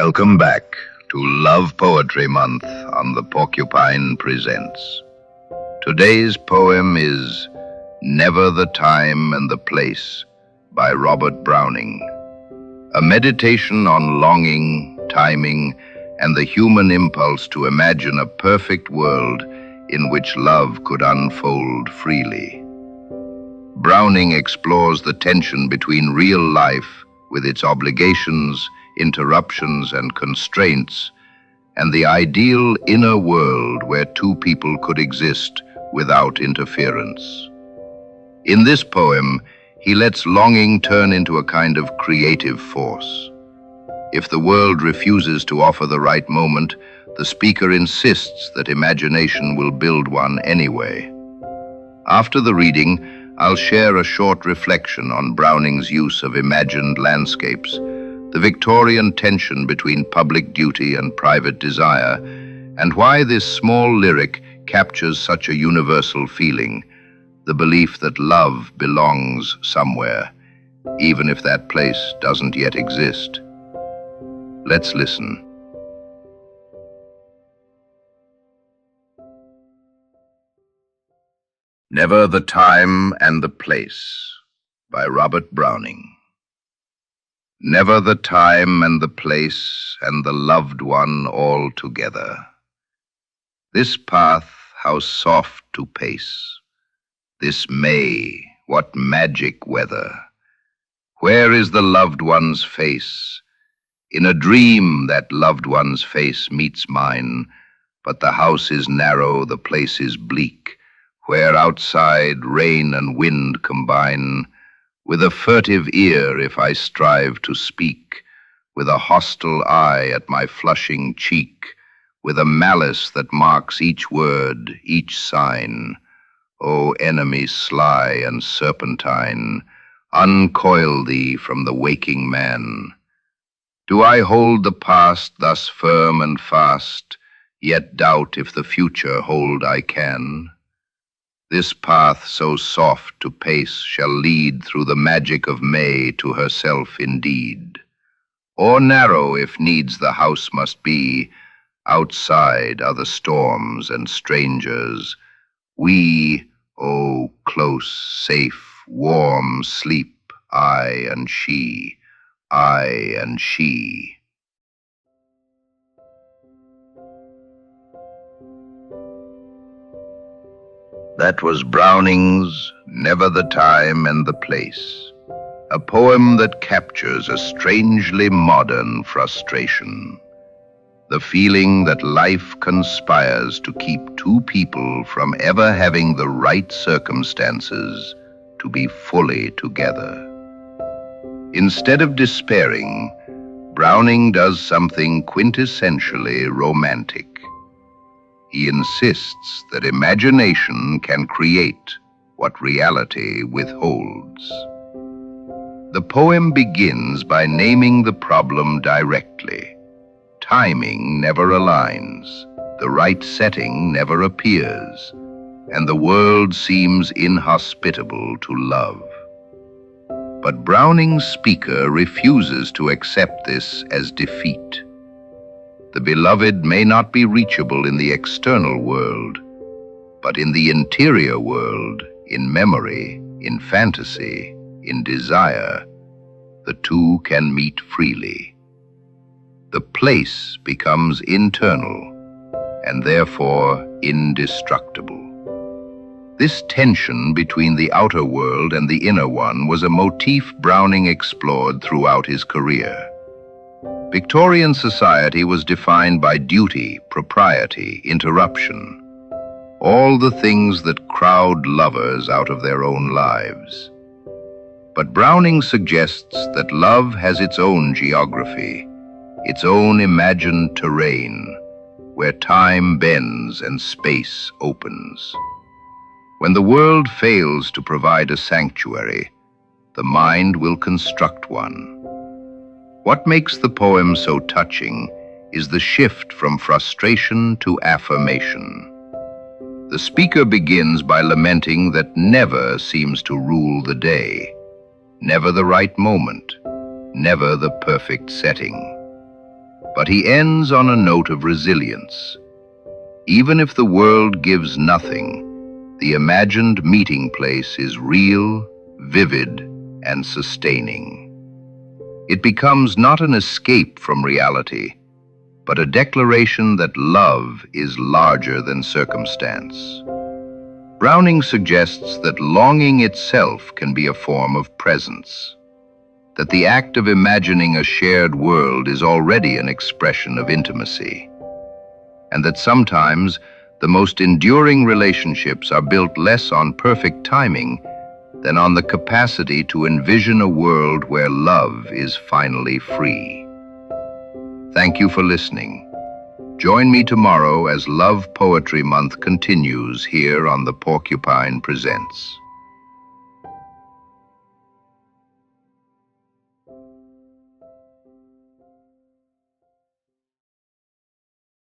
Welcome back to Love Poetry Month on the Porcupine Presents. Today's poem is Never the Time and the Place by Robert Browning, a meditation on longing, timing, and the human impulse to imagine a perfect world in which love could unfold freely. Browning explores the tension between real life with its obligations, interruptions, and constraints, and the ideal inner world where two people could exist without interference. In this poem, he lets longing turn into a kind of creative force. If the world refuses to offer the right moment, the speaker insists that imagination will build one anyway. After the reading, I'll share a short reflection on Browning's use of imagined landscapes, the Victorian tension between public duty and private desire, and why this small lyric captures such a universal feeling, the belief that love belongs somewhere, even if that place doesn't yet exist. Let's listen. Never the Time and the Place by Robert Browning. Never the time and the place and the loved one all together. This path, how soft to pace. This May, what magic weather. Where is the loved one's face? In a dream that loved one's face meets mine, but the house is narrow, the place is bleak, where outside rain and wind combine, with a furtive ear if I strive to speak, with a hostile eye at my flushing cheek, with a malice that marks each word, each sign. O enemy sly and serpentine, uncoil thee from the waking man. Do I hold the past thus firm and fast, yet doubt if the future hold I can? This path so soft to pace shall lead through the magic of May to herself indeed. Or narrow if needs the house must be, outside are the storms and strangers. We, oh, close, safe, warm sleep, I and she, I and she. That was Browning's Never the Time and the Place, a poem that captures a strangely modern frustration, the feeling that life conspires to keep two people from ever having the right circumstances to be fully together. Instead of despairing, Browning does something quintessentially romantic. He insists that imagination can create what reality withholds. The poem begins by naming the problem directly. Timing never aligns, the right setting never appears, and the world seems inhospitable to love. But Browning's speaker refuses to accept this as defeat. The beloved may not be reachable in the external world, but in the interior world, in memory, in fantasy, in desire, the two can meet freely. The place becomes internal and therefore indestructible. This tension between the outer world and the inner one was a motif Browning explored throughout his career. Victorian society was defined by duty, propriety, interruption, all the things that crowd lovers out of their own lives. But Browning suggests that love has its own geography, its own imagined terrain, where time bends and space opens. When the world fails to provide a sanctuary, the mind will construct one. What makes the poem so touching is the shift from frustration to affirmation. The speaker begins by lamenting that never seems to rule the day, never the right moment, never the perfect setting. But he ends on a note of resilience. Even if the world gives nothing, the imagined meeting place is real, vivid, and sustaining. It becomes not an escape from reality, but a declaration that love is larger than circumstance. Browning suggests that longing itself can be a form of presence, that the act of imagining a shared world is already an expression of intimacy, and that sometimes the most enduring relationships are built less on perfect timing than on the capacity to envision a world where love is finally free. Thank you for listening. Join me tomorrow as Love Poetry Month continues here on the Porcupine Presents.